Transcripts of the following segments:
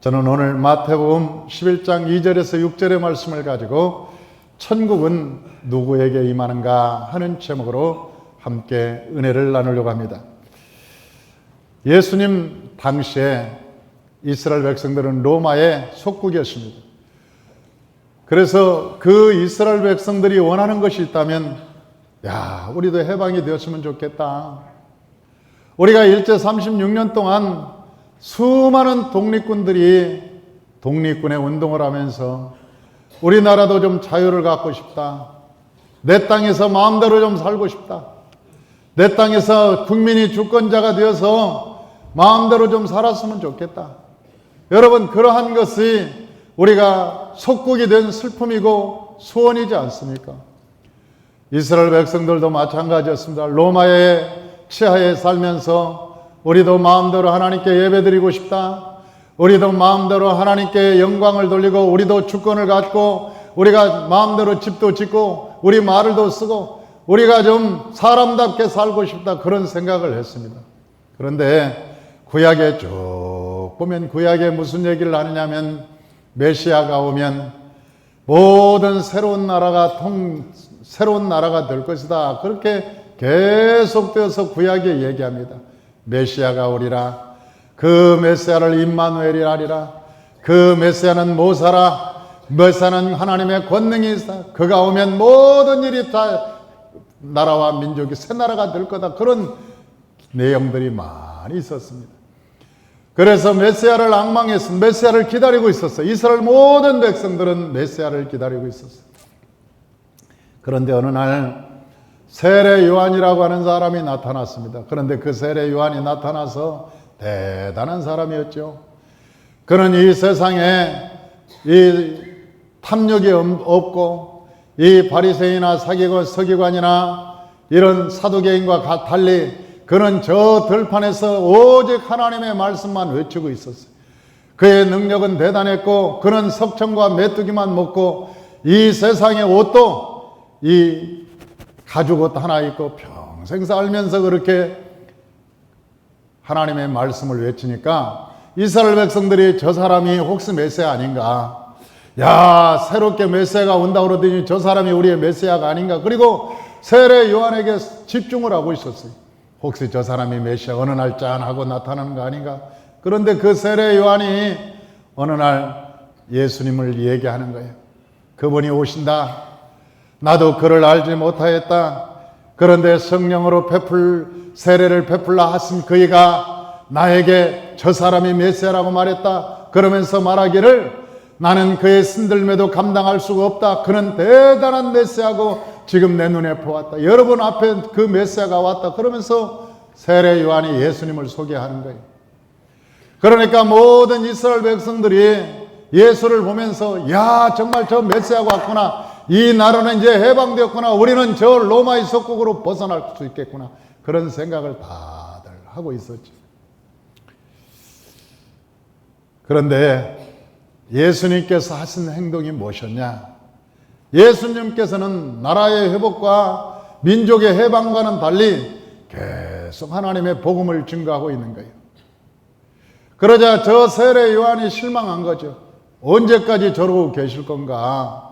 저는 오늘 마태복음 11장 2절에서 6절의 말씀을 가지고 천국은 누구에게 임하는가 하는 제목으로 함께 은혜를 나누려고 합니다. 예수님 당시에 이스라엘 백성들은 로마의 속국이었습니다. 그래서 그 이스라엘 백성들이 원하는 것이 있다면, 우리도 해방이 되었으면 좋겠다. 우리가 일제 36년 동안 수많은 독립군들이 독립군의 운동을 하면서 우리나라도 좀 자유를 갖고 싶다. 내 땅에서 마음대로 좀 살고 싶다. 내 땅에서 국민이 주권자가 되어서 마음대로 좀 살았으면 좋겠다. 여러분, 그러한 것이 우리가 속국이 된 슬픔이고 소원이지 않습니까? 이스라엘 백성들도 마찬가지였습니다. 로마의 치하에 살면서 우리도 마음대로 하나님께 예배드리고 싶다. 우리도 마음대로 하나님께 영광을 돌리고 우리도 주권을 갖고 우리가 마음대로 집도 짓고 우리 말을도 쓰고 우리가 좀 사람답게 살고 싶다. 그런 생각을 했습니다. 그런데 구약에 쭉 보면 구약에 무슨 얘기를 하느냐면 메시아가 오면 모든 새로운 나라가 될 것이다. 그렇게 계속되어서 구약에 얘기합니다. 메시아가 오리라. 그 메시아를 임마누엘이라 하리라. 그 메시아는 모사라. 메시아는 하나님의 권능이 있다. 그가 오면 모든 일이 다 나라와 민족이 새 나라가 될 거다. 그런 내용들이 많이 있었습니다. 그래서 메시아를 앙망했습니다. 메시아를 기다리고 있었어요. 이스라엘 모든 백성들은 메시아를 기다리고 있었어요. 그런데 어느 날 세례 요한이라고 하는 사람이 나타났습니다. 그런데 그 세례 요한이 나타나서 대단한 사람이었죠. 그는 이 세상에 이 탐욕이 없고 이 바리새인이나 서기관이나 이런 사두개인과 달리 그는 저 들판에서 오직 하나님의 말씀만 외치고 있었어요. 그의 능력은 대단했고 그는 석청과 메뚜기만 먹고 이 세상의 옷도 이 가죽옷 하나 입고 평생 살면서 그렇게 하나님의 말씀을 외치니까 이스라엘 백성들이 저 사람이 혹시 메시아 아닌가? 새롭게 메시아가 온다 그러더니 저 사람이 우리의 메시아가 아닌가? 그리고 세례 요한에게 집중을 하고 있었어요. 혹시 저 사람이 메시아 어느 날 짠하고 나타나는 거 아닌가? 그런데 그 세례 요한이 어느 날 예수님을 얘기하는 거예요. 그분이 오신다. 나도 그를 알지 못하였다. 그런데 성령으로 세례를 베풀라 하신 그이가 나에게 저 사람이 메시아라고 말했다. 그러면서 말하기를 나는 그의 신들매도 감당할 수가 없다. 그는 대단한 메시아고 지금 내 눈에 보았다. 여러분 앞에 그 메시아가 왔다. 그러면서 세례 요한이 예수님을 소개하는 거예요. 그러니까 모든 이스라엘 백성들이 예수를 보면서 정말 저 메시아가 왔구나. 이 나라는 이제 해방되었구나. 우리는 저 로마의 속국으로 벗어날 수 있겠구나. 그런 생각을 다들 하고 있었죠. 그런데 예수님께서 하신 행동이 무엇이었냐? 예수님께서는 나라의 회복과 민족의 해방과는 달리 계속 하나님의 복음을 증거하고 있는 거예요. 그러자 저 세례 요한이 실망한 거죠. 언제까지 저러고 계실 건가?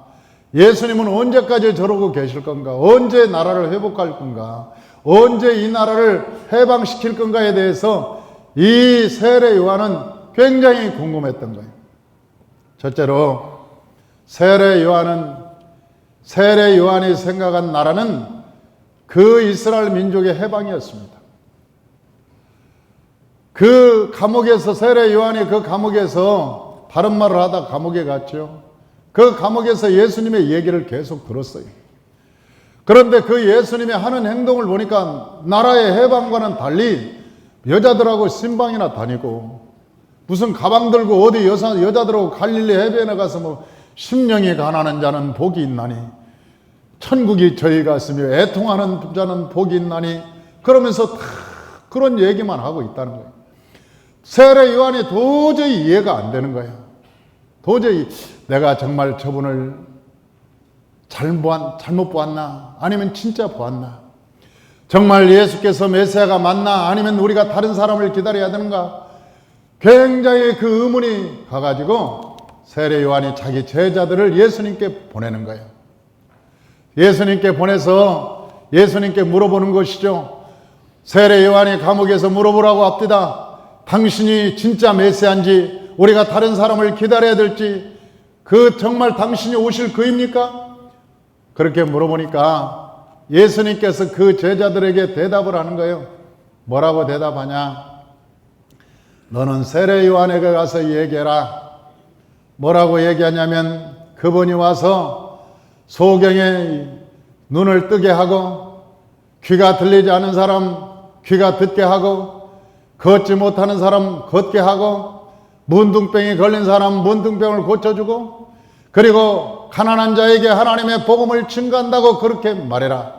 예수님은 언제까지 저러고 계실 건가? 언제 나라를 회복할 건가? 언제 이 나라를 해방시킬 건가에 대해서 이 세례 요한은 굉장히 궁금했던 거예요. 첫째로 세례 요한이 생각한 나라는 그 이스라엘 민족의 해방이었습니다. 그 감옥에서 세례 요한이 그 감옥에서 바른 말을 하다 감옥에 갔죠. 그 감옥에서 예수님의 얘기를 계속 들었어요. 그런데 그 예수님이 하는 행동을 보니까 나라의 해방과는 달리 여자들하고 신방이나 다니고 무슨 가방 들고 어디 여자들하고 갈릴리 해변에 가서 심령이 가난한 자는 복이 있나니 천국이 저희 같으며 애통하는 자는 복이 있나니 그러면서 다 그런 얘기만 하고 있다는 거예요. 세례 요한이 도저히 이해가 안 되는 거예요. 도저히 내가 정말 저분을 잘못 보았나? 아니면 진짜 보았나? 정말 예수께서 메시아가 맞나? 아니면 우리가 다른 사람을 기다려야 되는가? 굉장히 그 의문이 가가지고 세례 요한이 자기 제자들을 예수님께 보내는 거예요. 예수님께 보내서 예수님께 물어보는 것이죠. 세례 요한이 감옥에서 물어보라고 합디다. 당신이 진짜 메시아인지 우리가 다른 사람을 기다려야 될지 그 정말 당신이 오실 그입니까? 그렇게 물어보니까 예수님께서 그 제자들에게 대답을 하는 거예요. 뭐라고 대답하냐? 너는 세례 요한에게 가서 얘기해라. 뭐라고 얘기하냐면 그분이 와서 소경의 눈을 뜨게 하고 귀가 들리지 않은 사람 귀가 듣게 하고 걷지 못하는 사람 걷게 하고 문둥병이 걸린 사람 문둥병을 고쳐주고 그리고 가난한 자에게 하나님의 복음을 증거한다고 그렇게 말해라.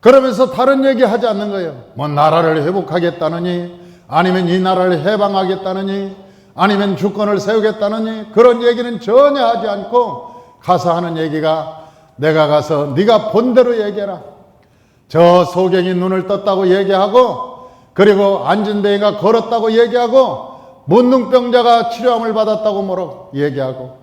그러면서 다른 얘기 하지 않는 거예요. 뭐 나라를 회복하겠다느니 아니면 이 나라를 해방하겠다느니 아니면 주권을 세우겠다느니 그런 얘기는 전혀 하지 않고 가서 하는 얘기가 내가 가서 네가 본대로 얘기해라. 저 소경이 눈을 떴다고 얘기하고 그리고 안진뱅이가 걸었다고 얘기하고 문둥병자가 치료함을 받았다고 뭐라고 얘기하고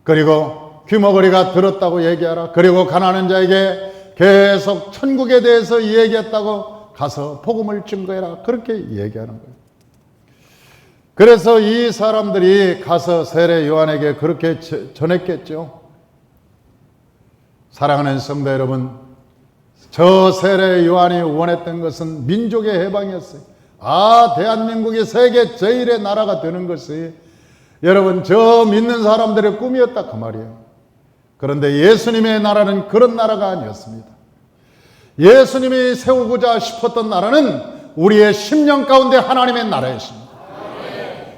그리고 귀머거리가 들었다고 얘기하라. 그리고 가난한 자에게 계속 천국에 대해서 얘기했다고 가서 복음을 증거해라. 그렇게 얘기하는 거예요. 그래서 이 사람들이 가서 세례 요한에게 그렇게 전했겠죠. 사랑하는 성도 여러분, 저 세례 요한이 원했던 것은 민족의 해방이었어요. 대한민국이 세계 제일의 나라가 되는 것이 여러분 저 믿는 사람들의 꿈이었다 그 말이에요. 그런데 예수님의 나라는 그런 나라가 아니었습니다. 예수님이 세우고자 싶었던 나라는 우리의 심령 가운데 하나님의 나라였습니다.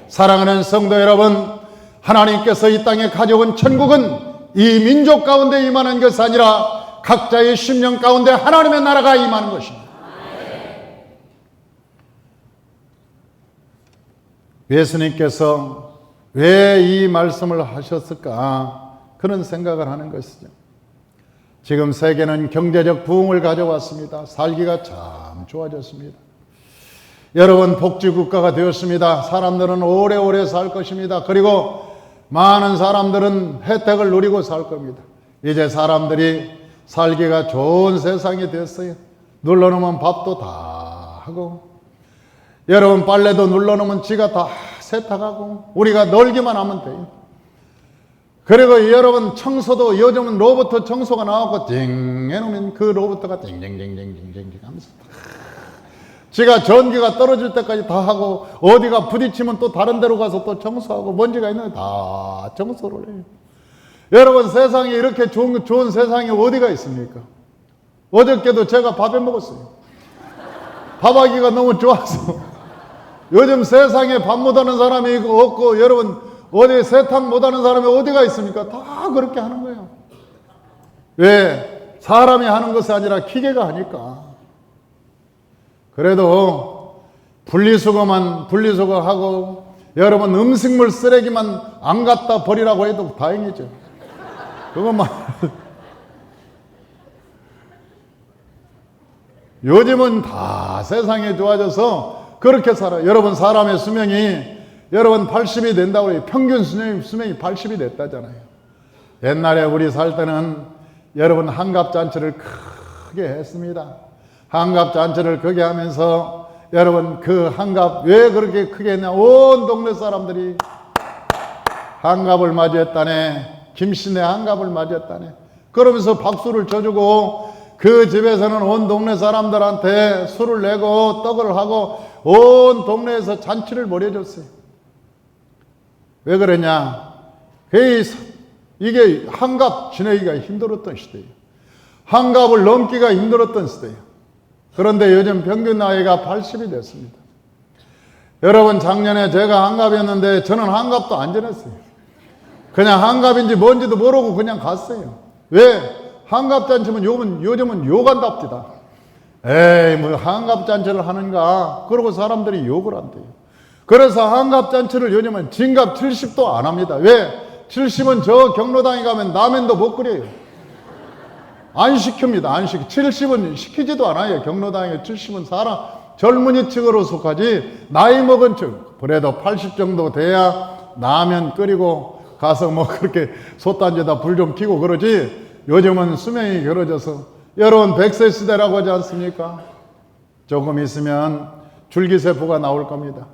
사랑하는 성도 여러분, 하나님께서 이 땅에 가져온 천국은 이 민족 가운데 임하는 것이 아니라 각자의 심령 가운데 하나님의 나라가 임하는 것입니다. 예수님께서 왜 이 말씀을 하셨을까? 그런 생각을 하는 것이죠. 지금 세계는 경제적 부흥을 가져왔습니다. 살기가 참 좋아졌습니다. 여러분 복지국가가 되었습니다. 사람들은 오래오래 살 것입니다. 그리고 많은 사람들은 혜택을 누리고 살 겁니다. 이제 사람들이 살기가 좋은 세상이 됐어요. 눌러놓으면 밥도 다 하고 여러분 빨래도 눌러놓으면 지가 다 세탁하고 우리가 놀기만 하면 돼요. 그리고 여러분 청소도 요즘은 로봇 청소가 나왔고 띵 해놓으면 그 로봇가 띵띵띵띵띵띵 하면서 지가 전기가 떨어질 때까지 다 하고 어디가 부딪히면 또 다른 데로 가서 또 청소하고 먼지가 있는 거 다 청소를 해요. 여러분 세상에 이렇게 좋은 세상이 어디가 있습니까? 어저께도 제가 밥에 먹었어요. 밥하기가 너무 좋아서 요즘 세상에 밥 못하는 사람이 없고 여러분 어디 세탁 못하는 사람이 어디가 있습니까? 다 그렇게 하는 거예요. 왜? 사람이 하는 것이 아니라 기계가 하니까. 그래도 분리수거하고 여러분 음식물 쓰레기만 안 갖다 버리라고 해도 다행이죠. 그것만 요즘은 다 세상이 좋아져서 그렇게 살아요. 여러분 사람의 수명이 여러분 80이 된다고 해요. 평균 수명이 80이 됐다잖아요. 옛날에 우리 살 때는 여러분 한갑잔치를 크게 했습니다. 한갑잔치를 크게 하면서 여러분 그 한갑 왜 그렇게 크게 했냐. 온 동네 사람들이 한갑을 맞이했다네. 김씨네 한갑을 맞이했다네. 그러면서 박수를 쳐주고 그 집에서는 온 동네 사람들한테 술을 내고 떡을 하고 온 동네에서 잔치를 벌여줬어요. 왜 그러냐? 이게 한갑 지내기가 힘들었던 시대예요. 한갑을 넘기가 힘들었던 시대예요. 그런데 요즘 평균 나이가 80이 됐습니다. 여러분 작년에 제가 한갑이었는데 저는 한갑도 안 지냈어요. 그냥 한갑인지 뭔지도 모르고 그냥 갔어요. 왜? 한갑잔치면 요즘은 욕한답니다. 에이 뭐 한갑잔치를 하는가? 그러고 사람들이 욕을 한대요. 그래서 한갑잔치를 요즘은 진갑 70도 안 합니다. 왜? 70은 저 경로당에 가면 라면도 못 끓여요. 안 시킵니다. 안 시켜. 70은 시키지도 않아요. 경로당에 70은 사람 젊은이 층으로 속하지 나이 먹은 층, 그래도 80 정도 돼야 라면 끓이고 가서 뭐 그렇게 솥단지에다 불 좀 켜고 그러지, 요즘은 수명이 길어져서 여러분 100세 시대라고 하지 않습니까? 조금 있으면 줄기세포가 나올 겁니다.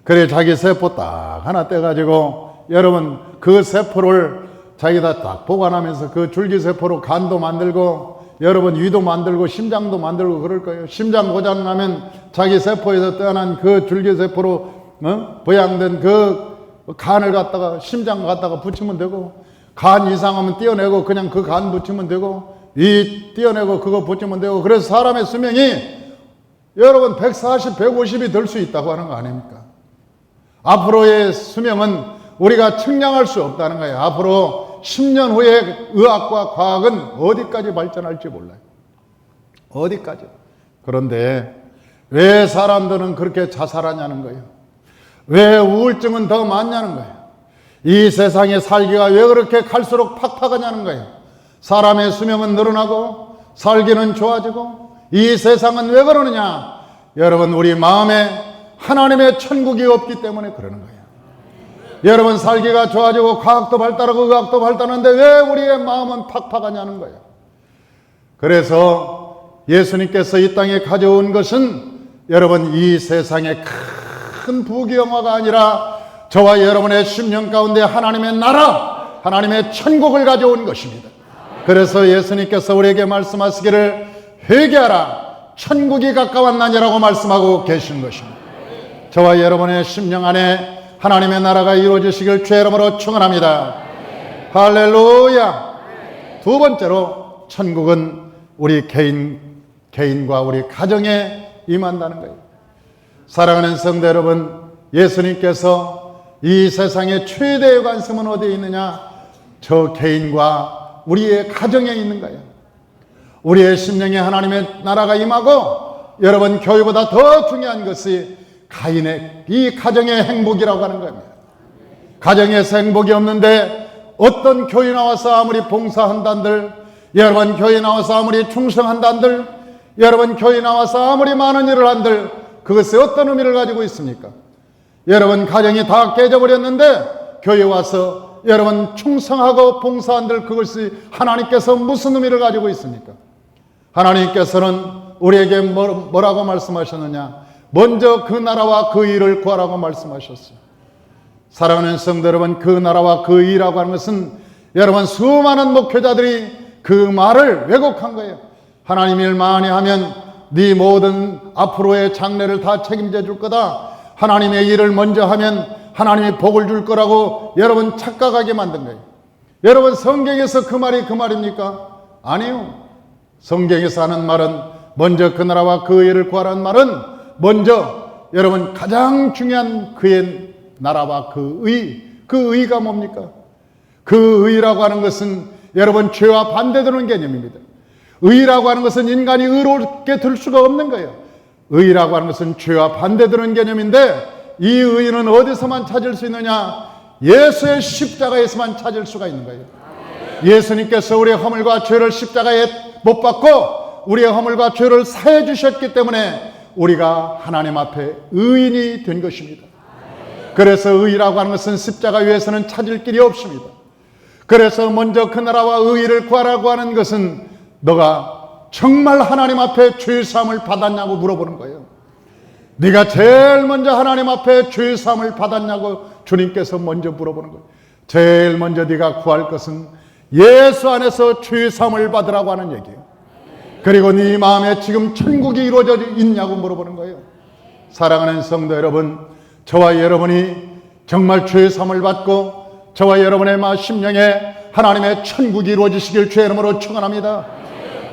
그래 자기 세포 딱 하나 떼가지고 여러분 그 세포를 자기가 딱 보관하면서 그 줄기세포로 간도 만들고 여러분 위도 만들고 심장도 만들고 그럴 거예요. 심장 고장 나면 자기 세포에서 떠난 그 줄기세포로 보양된 그 간을 갖다가 심장 갖다가 붙이면 되고, 간 이상하면 떼어내고 그냥 그 간 붙이면 되고, 이 떼어내고 그거 붙이면 되고. 그래서 사람의 수명이 여러분 140, 150이 될 수 있다고 하는 거 아닙니까? 앞으로의 수명은 우리가 측량할 수 없다는 거예요. 앞으로 10년 후에 의학과 과학은 어디까지 발전할지 몰라요. 어디까지. 그런데 왜 사람들은 그렇게 자살하냐는 거예요. 왜 우울증은 더 많냐는 거예요. 이 세상에 살기가 왜 그렇게 갈수록 팍팍하냐는 거예요. 사람의 수명은 늘어나고 살기는 좋아지고 이 세상은 왜 그러느냐? 여러분 우리 마음에 하나님의 천국이 없기 때문에 그러는 거예요. 여러분 살기가 좋아지고 과학도 발달하고 의학도 발달하는데 왜 우리의 마음은 팍팍하냐는 거예요. 그래서 예수님께서 이 땅에 가져온 것은 여러분 이 세상의 큰 부귀영화가 아니라 저와 여러분의 심령 가운데 하나님의 나라, 하나님의 천국을 가져온 것입니다. 그래서 예수님께서 우리에게 말씀하시기를 회개하라, 천국이 가까웠나니라고 말씀하고 계신 것입니다. 저와 여러분의 심령 안에 하나님의 나라가 이루어지시길 주의 이름으로 축원합니다. 할렐루야. 두 번째로 천국은 우리 개인과 우리 가정에 임한다는 거예요. 사랑하는 성도 여러분, 예수님께서 이 세상의 최대의 관심은 어디에 있느냐? 저 개인과 우리의 가정에 있는 거예요. 우리의 심령에 하나님의 나라가 임하고 여러분 교회보다 더 중요한 것이 가인의 이 가정의 행복이라고 하는 겁니다. 가정에서 행복이 없는데 어떤 교회 나와서 아무리 봉사한단들, 여러분 교회 나와서 아무리 충성한단들, 여러분 교회 나와서 아무리 많은 일을 한들 그것이 어떤 의미를 가지고 있습니까? 여러분 가정이 다 깨져버렸는데 교회 와서 여러분 충성하고 봉사한들 그것이 하나님께서 무슨 의미를 가지고 있습니까? 하나님께서는 우리에게 뭐라고 말씀하셨느냐? 먼저 그 나라와 그 일을 구하라고 말씀하셨어요. 사랑하는 성도 여러분, 그 나라와 그 일이라고 하는 것은 여러분 수많은 목회자들이 그 말을 왜곡한 거예요. 하나님 일 많이 하면 네 모든 앞으로의 장래를 다 책임져 줄 거다. 하나님의 일을 먼저 하면 하나님이 복을 줄 거라고 여러분 착각하게 만든 거예요. 여러분 성경에서 그 말이 그 말입니까? 아니요. 성경에서 하는 말은 먼저 그 나라와 그 일을 구하라는 말은 먼저 여러분 가장 중요한 그의 나라와 그 의가 뭡니까? 그 의라고 하는 것은 여러분 죄와 반대되는 개념입니다. 의라고 하는 것은 인간이 의롭게 될 수가 없는 거예요. 의라고 하는 것은 죄와 반대되는 개념인데 이 의는 어디서만 찾을 수 있느냐? 예수의 십자가에서만 찾을 수가 있는 거예요. 예수님께서 우리의 허물과 죄를 십자가에 못 박고 우리의 허물과 죄를 사해 주셨기 때문에 우리가 하나님 앞에 의인이 된 것입니다. 그래서 의라고 하는 것은 십자가 위에서는 찾을 길이 없습니다. 그래서 먼저 그 나라와 의를 구하라고 하는 것은 너가 정말 하나님 앞에 죄사함을 받았냐고 물어보는 거예요. 네가 제일 먼저 하나님 앞에 죄사함을 받았냐고 주님께서 먼저 물어보는 거예요. 제일 먼저 네가 구할 것은 예수 안에서 죄사함을 받으라고 하는 얘기예요. 그리고 네 마음에 지금 천국이 이루어져 있냐고 물어보는 거예요. 사랑하는 성도 여러분, 저와 여러분이 정말 죄사함을 받고 저와 여러분의 심령에 하나님의 천국이 이루어지시길 주의 이름으로 축원합니다.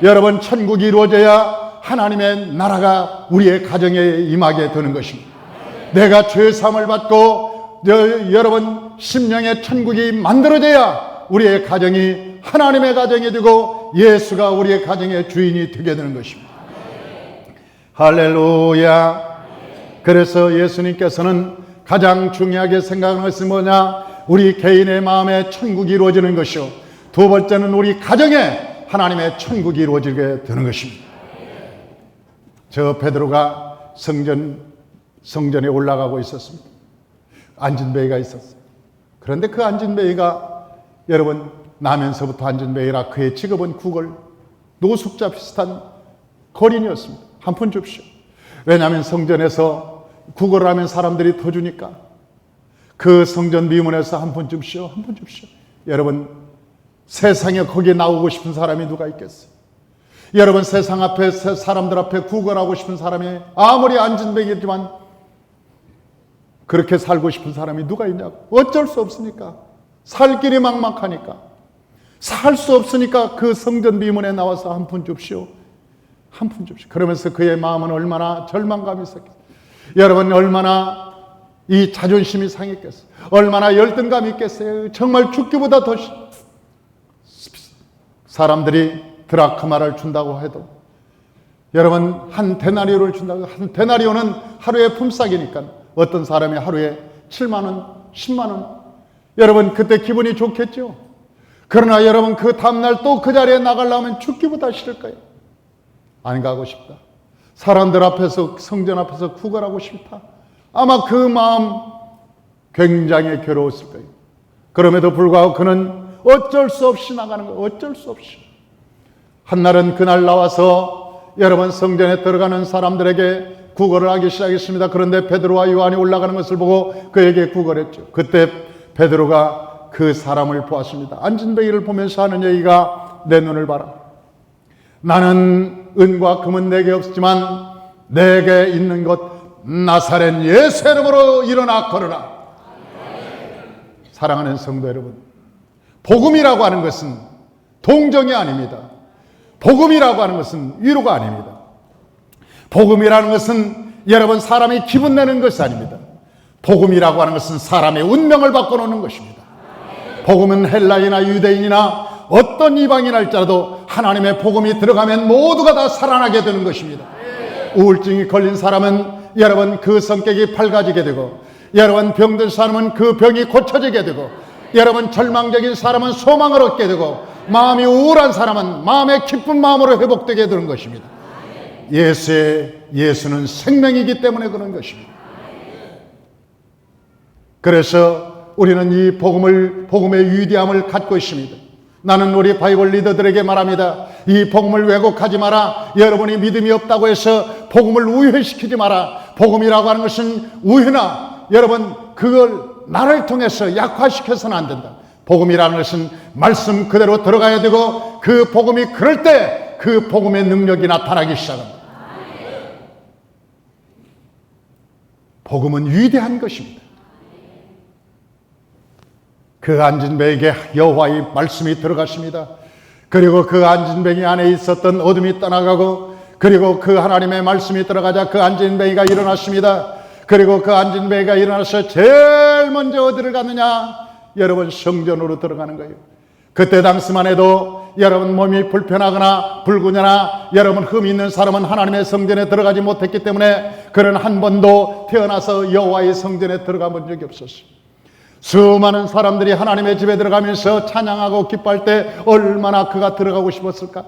여러분 천국이 이루어져야 하나님의 나라가 우리의 가정에 임하게 되는 것입니다. 내가 죄사함을 받고 여러분 심령의 천국이 만들어져야 우리의 가정이 하나님의 가정이 되고 예수가 우리의 가정의 주인이 되게 되는 것입니다. 할렐루야. 그래서 예수님께서는 가장 중요하게 생각하는 것은 뭐냐? 우리 개인의 마음에 천국이 이루어지는 것이요, 두 번째는 우리 가정에 하나님의 천국이 이루어지게 되는 것입니다. 저 베드로가 성전에 올라가고 있었습니다. 안진뱅이가 있었어요. 그런데 그 안진뱅이가 여러분 나면서부터 안진뱅이라 그의 직업은 구걸, 노숙자 비슷한 거린이었습니다. 한 푼 줍시오. 왜냐하면 성전에서 구걸을 하면 사람들이 더 주니까 그 성전 미문에서 한 푼 줍시오. 한 푼 줍시오. 여러분 세상에 거기에 나오고 싶은 사람이 누가 있겠어요? 여러분 세상 앞에 사람들 앞에 구걸하고 싶은 사람이 아무리 안진뱅이지만 그렇게 살고 싶은 사람이 누가 있냐고. 어쩔 수 없으니까. 살 길이 막막하니까. 살 수 없으니까 그 성전 미문에 나와서 한 푼 줍시오. 한 푼 줍시오. 그러면서 그의 마음은 얼마나 절망감이 있었겠어요. 여러분 얼마나 이 자존심이 상했겠어요. 얼마나 열등감이 있겠어요. 정말 죽기보다 더 사람들이 드라크마를 준다고 해도 여러분 한 데나리오를 준다고. 한 데나리오는 하루에 품삯이니까 어떤 사람이 하루에 7만 원, 10만 원. 여러분 그때 기분이 좋겠죠. 그러나 여러분 그 다음날 또 그 자리에 나가려면 죽기보다 싫을 거예요. 안 가고 싶다. 사람들 앞에서 성전 앞에서 구걸하고 싶다. 아마 그 마음 굉장히 괴로웠을 거예요. 그럼에도 불구하고 그는 어쩔 수 없이 나가는 거예요. 어쩔 수 없이. 한날은 그날 나와서 여러분 성전에 들어가는 사람들에게 구걸을 하기 시작했습니다. 그런데 베드로와 요한이 올라가는 것을 보고 그에게 구걸했죠. 그때 베드로가 그 사람을 보았습니다. 안진뱅이를 보면서 하는 얘기가 내 눈을 봐라. 나는 은과 금은 내게 없지만 내게 있는 것 나사렛 예수 이름으로 일어나 걸으라. 사랑하는 성도 여러분, 복음이라고 하는 것은 동정이 아닙니다. 복음이라고 하는 것은 위로가 아닙니다. 복음이라는 것은 여러분 사람이 기분 내는 것이 아닙니다. 복음이라고 하는 것은 사람의 운명을 바꿔놓는 것입니다. 복음은 헬라인이나 유대인이나 어떤 이방인이나 할지라도 하나님의 복음이 들어가면 모두가 다 살아나게 되는 것입니다. 우울증이 걸린 사람은 여러분 그 성격이 밝아지게 되고, 여러분 병든 사람은 그 병이 고쳐지게 되고, 여러분 절망적인 사람은 소망을 얻게 되고, 마음이 우울한 사람은 마음의 기쁜 마음으로 회복되게 되는 것입니다. 예수는 생명이기 때문에 그런 것입니다. 그래서 우리는 이 복음의 위대함을 갖고 있습니다. 나는 우리 바이블 리더들에게 말합니다. 이 복음을 왜곡하지 마라. 여러분이 믿음이 없다고 해서 복음을 우회시키지 마라. 복음이라고 하는 것은 우회나 여러분 그걸 나를 통해서 약화시켜서는 안 된다. 복음이라는 것은 말씀 그대로 들어가야 되고, 그 복음이 그럴 때 그 복음의 능력이 나타나기 시작합니다. 복음은 위대한 것입니다. 그 안진뱅이에게 여호와의 말씀이 들어갔습니다. 그리고 그 안진뱅이 안에 있었던 어둠이 떠나가고, 그리고 그 하나님의 말씀이 들어가자 그 안진뱅이가 일어났습니다. 그리고 그 안진뱅이가 일어나서 제일 먼저 어디를 갔느냐? 여러분 성전으로 들어가는 거예요. 그때 당시만 해도 여러분 몸이 불편하거나 불구냐나 여러분 흠이 있는 사람은 하나님의 성전에 들어가지 못했기 때문에 그는 한 번도 태어나서 여호와의 성전에 들어가 본 적이 없었어요. 수많은 사람들이 하나님의 집에 들어가면서 찬양하고 기뻐할 때 얼마나 그가 들어가고 싶었을까?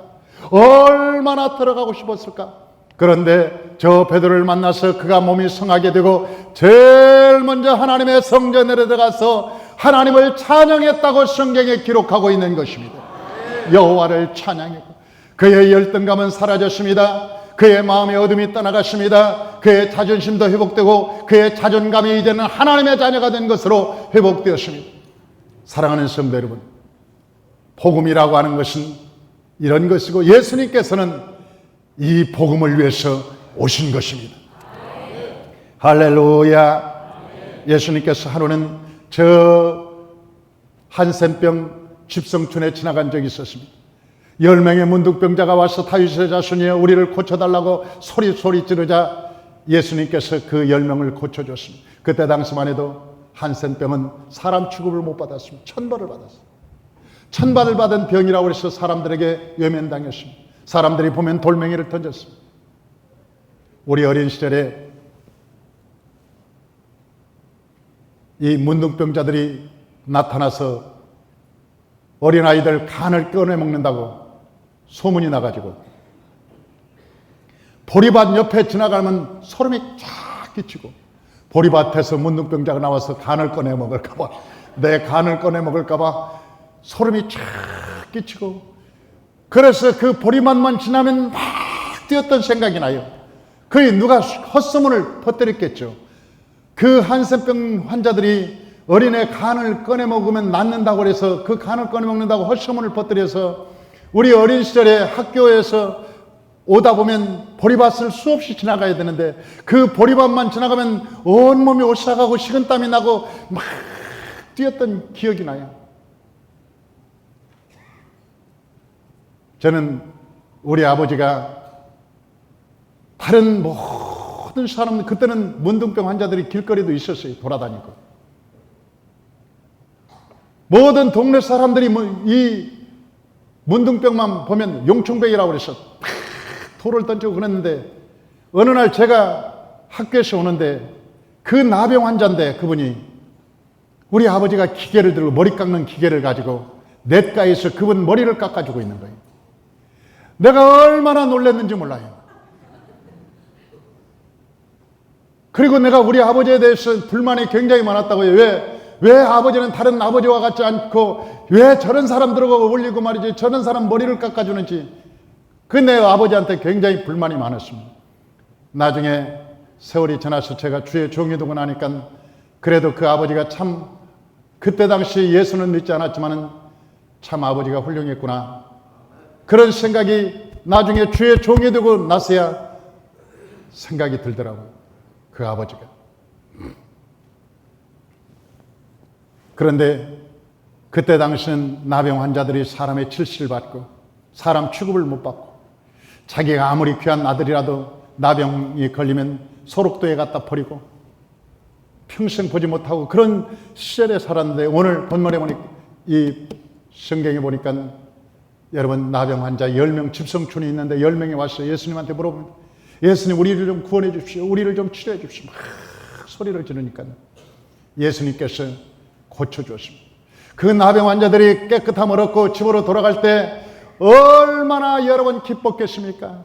얼마나 들어가고 싶었을까? 그런데 저 베드로를 만나서 그가 몸이 성하게 되고 제일 먼저 하나님의 성전에 들어가서 하나님을 찬양했다고 성경에 기록하고 있는 것입니다. 여호와를 찬양했고 그의 열등감은 사라졌습니다. 그의 마음의 어둠이 떠나갔습니다. 그의 자존심도 회복되고 그의 자존감이 이제는 하나님의 자녀가 된 것으로 회복되었습니다. 사랑하는 성도 여러분, 복음이라고 하는 것은 이런 것이고 예수님께서는 이 복음을 위해서 오신 것입니다. 할렐루야. 예수님께서 하루는 저 한센병 집성촌에 지나간 적이 있었습니다. 10명의 문둥병자가 와서 다윗의 자손이여 우리를 고쳐달라고 소리 지르자 예수님께서 그 10명을 고쳐줬습니다. 그때 당시만 해도 한센병은 사람 취급을 못 받았습니다. 천벌을 받았습니다. 천벌을 받은 병이라고 해서 사람들에게 외면당했습니다. 사람들이 보면 돌멩이를 던졌습니다. 우리 어린 시절에 이 문둥병자들이 나타나서 어린아이들 간을 꺼내 먹는다고 소문이 나가지고 보리밭 옆에 지나가면 소름이 쫙 끼치고, 보리밭에서 문둥병자가 나와서 간을 꺼내 먹을까봐, 내 간을 꺼내 먹을까봐 소름이 쫙 끼치고, 그래서 그 보리밭만 지나면 막 뛰었던 생각이 나요. 거의 누가 헛소문을 퍼뜨렸겠죠. 그 한센병 환자들이 어린애 간을 꺼내 먹으면 낫는다고 해서 그 간을 꺼내 먹는다고 헛소문을 퍼뜨려서 우리 어린 시절에 학교에서 오다 보면 보리밭을 수없이 지나가야 되는데 그 보리밭만 지나가면 온몸이 오싹하고 식은땀이 나고 막 뛰었던 기억이 나요. 저는 우리 아버지가 다른 모든 사람, 그때는 문둥병 환자들이 길거리도 있었어요. 돌아다니고. 모든 동네 사람들이 이 문둥병만 보면 용충병이라고 그래서 돌을 던지고 그랬는데, 어느 날 제가 학교에서 오는데 그 나병 환자인데 그분이 우리 아버지가 기계를 들고 머리 깎는 기계를 가지고 냇가에서 그분 머리를 깎아주고 있는 거예요. 내가 얼마나 놀랐는지 몰라요. 그리고 내가 우리 아버지에 대해서 불만이 굉장히 많았다고요. 왜 아버지는 다른 아버지와 같지 않고 왜 저런 사람들하고 어울리고 말이지, 저런 사람 머리를 깎아주는지, 그 내 아버지한테 굉장히 불만이 많았습니다. 나중에 세월이 지나서 제가 주의 종이 되고 나니까 그래도 그 아버지가 참 그때 당시 예수는 믿지 않았지만 참 아버지가 훌륭했구나, 그런 생각이 나중에 주의 종이 되고 나서야 생각이 들더라고요. 그 아버지가. 그런데 그때 당시는 나병 환자들이 사람의 질시를 받고 사람 취급을 못 받고, 자기가 아무리 귀한 아들이라도 나병이 걸리면 소록도에 갖다 버리고 평생 보지 못하고 그런 시절에 살았는데, 오늘 본문에 보니까 이 성경에 보니까 여러분 나병 환자 10명 집성촌이 있는데 10명이 와서 예수님한테 물어봅니다. 예수님, 우리를 좀 구원해 주십시오. 우리를 좀 치료해 주십시오. 막 소리를 지르니까 예수님께서 고쳐주었습니다. 그 나병 환자들이 깨끗함을 얻고 집으로 돌아갈 때 얼마나 여러분 기뻤겠습니까?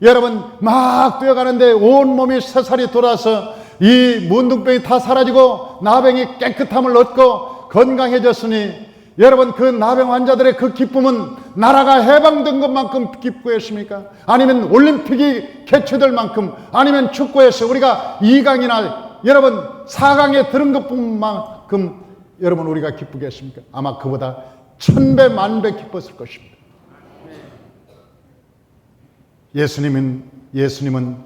여러분 막 뛰어가는데 온몸이 새살이 돌아서 이 문둥병이 다 사라지고 나병이 깨끗함을 얻고 건강해졌으니, 여러분 그 나병 환자들의 그 기쁨은 나라가 해방된 것만큼 기쁘겠습니까? 아니면 올림픽이 개최될 만큼, 아니면 축구에서 우리가 2강이나 여러분 4강에 들은 것뿐만큼 여러분 우리가 기쁘겠습니까? 아마 그보다 1000배 만배 기뻤을 것입니다. 예수님은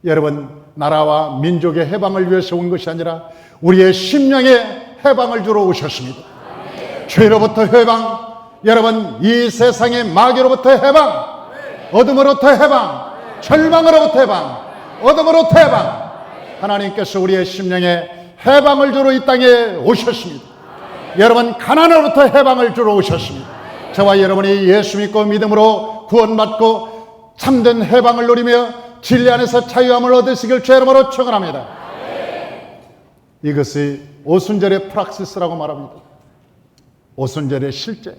여러분 나라와 민족의 해방을 위해서 온 것이 아니라 우리의 심령의 해방을 주러 오셨습니다. 죄로부터 해방, 여러분 이 세상의 마귀로부터 해방, 어둠으로부터 해방, 절망으로부터 해방, 어둠으로부터 해방, 하나님께서 우리의 심령에 해방을 주러 이 땅에 오셨습니다. 여러분 가난으로부터 해방을 주러 오셨습니다. 저와 여러분이 예수 믿고 믿음으로 구원받고 참된 해방을 누리며 진리 안에서 자유함을 얻으시길 주의 이름으로 축원합니다. 이것이 오순절의 프락시스라고 말합니다. 오순절의 실제.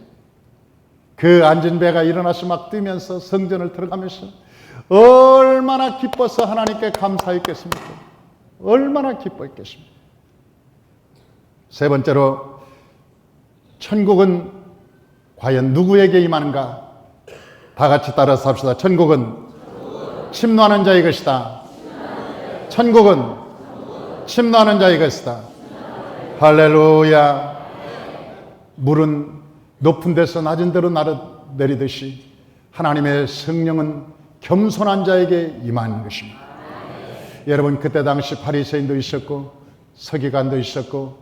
그 앉은 배가 일어나서 막 뛰면서 성전을 들어가면서 얼마나 기뻐서 하나님께 감사했겠습니까? 얼마나 기뻐했겠습니까? 세 번째로, 천국은 과연 누구에게 임하는가? 다 같이 따라서 합시다. 천국은 침노하는 자의 것이다. 천국은 침노하는 자의 것이다. 할렐루야. 물은 높은 데서 낮은 데로 내리듯이 하나님의 성령은 겸손한 자에게 임하는 것입니다. 여러분 그때 당시 바리새인도 있었고 서기관도 있었고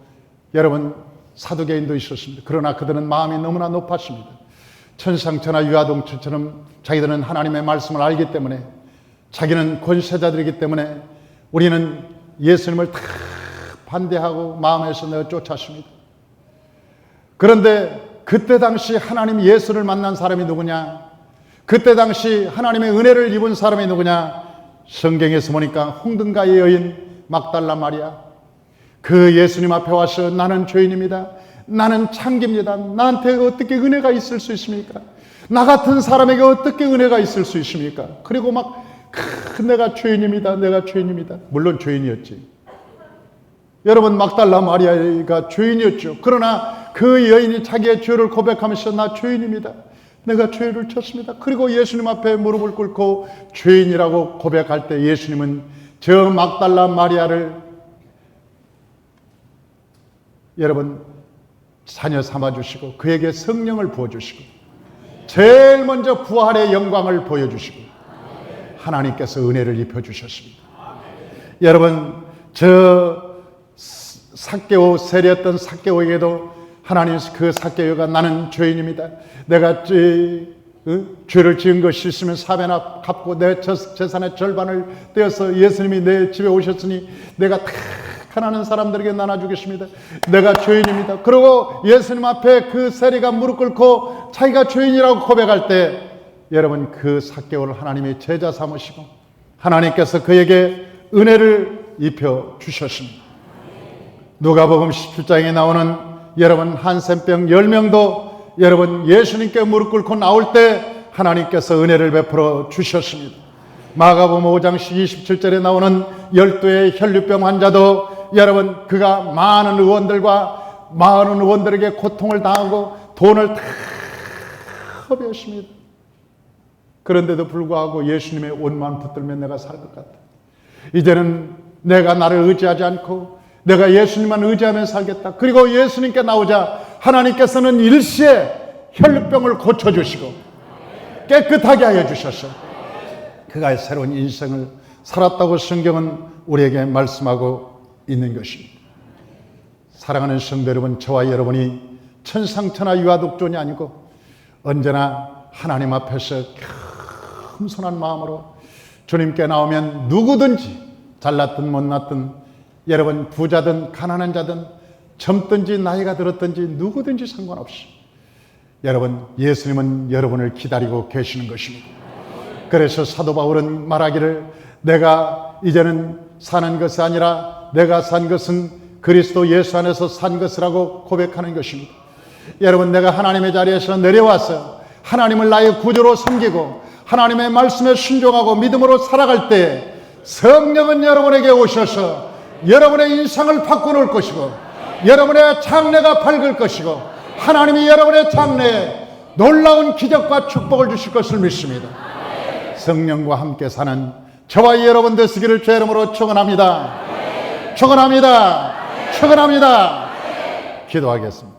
여러분 사두개인도 있었습니다. 그러나 그들은 마음이 너무나 높았습니다. 천상천하 유아동처럼 자기들은 하나님의 말씀을 알기 때문에, 자기는 권세자들이기 때문에 우리는 예수님을 다 반대하고 마음에서 내어 쫓았습니다. 그런데 그때 당시 하나님 예수를 만난 사람이 누구냐? 그때 당시 하나님의 은혜를 입은 사람이 누구냐? 성경에서 보니까 홍등가의 여인 막달라 마리아, 그 예수님 앞에 와서 나는 죄인입니다. 나는 창기입니다. 나한테 어떻게 은혜가 있을 수 있습니까? 나 같은 사람에게 어떻게 은혜가 있을 수 있습니까? 그리고 막 내가 죄인입니다. 내가 죄인입니다. 물론 죄인이었지. 여러분, 막달라 마리아가 죄인이었죠. 그러나 그 여인이 자기의 죄를 고백하면서 나 죄인입니다. 내가 죄를 졌습니다. 그리고 예수님 앞에 무릎을 꿇고 죄인이라고 고백할 때 예수님은 저 막달라 마리아를 여러분 자녀 삼아주시고 그에게 성령을 부어주시고 제일 먼저 부활의 영광을 보여주시고 하나님께서 은혜를 입혀주셨습니다. 여러분, 저 삭개오 세리였던 삭개오에게도 하나님 그 삭개오가 나는 죄인입니다. 내가 죄를 지은 것이 있으면 사배나 갚고 내 재산의 절반을 떼어서 예수님이 내 집에 오셨으니 내가 다 가난한 사람들에게 나눠주겠습니다. 내가 죄인입니다. 그리고 예수님 앞에 그 세리가 무릎 꿇고 자기가 죄인이라고 고백할 때 여러분 그 삭개오를 하나님이 제자 삼으시고 하나님께서 그에게 은혜를 입혀 주셨습니다. 누가복음 17장에 나오는 여러분 한센병 10명도 여러분 예수님께 무릎 꿇고 나올 때 하나님께서 은혜를 베풀어 주셨습니다. 마가복음 5장 27절에 나오는 12의 혈류병 환자도 여러분 그가 많은 의원들에게 고통을 당하고 돈을 다 허비했습니다. 그런데도 불구하고 예수님의 옷만 붙들면 내가 살 것 같다. 이제는 내가 나를 의지하지 않고 내가 예수님만 의지하면 살겠다. 그리고 예수님께 나오자 하나님께서는 일시에 혈류병을 고쳐주시고 깨끗하게 하여 주셨어. 그가 새로운 인생을 살았다고 성경은 우리에게 말씀하고 있는 것입니다. 사랑하는 성도 여러분, 저와 여러분이 천상천하 유아독존이 아니고 언제나 하나님 앞에서 겸손한 마음으로 주님께 나오면 누구든지 잘났든 못났든 여러분 부자든 가난한 자든 젊든지 나이가 들었든지 누구든지 상관없이 여러분 예수님은 여러분을 기다리고 계시는 것입니다. 그래서 사도 바울은 말하기를 내가 이제는 사는 것이 아니라 내가 산 것은 그리스도 예수 안에서 산 것이라고 고백하는 것입니다. 여러분 내가 하나님의 자리에서 내려와서 하나님을 나의 구주로 섬기고 하나님의 말씀에 순종하고 믿음으로 살아갈 때 성령은 여러분에게 오셔서 여러분의 인생을 바꿔놓을 것이고 여러분의 장래가 밝을 것이고 하나님이 여러분의 장래에 놀라운 기적과 축복을 주실 것을 믿습니다. 성령과 함께 사는 저와 여러분 되시기를 주의 이름으로 축원합니다. 축원합니다. 축원합니다. 기도하겠습니다.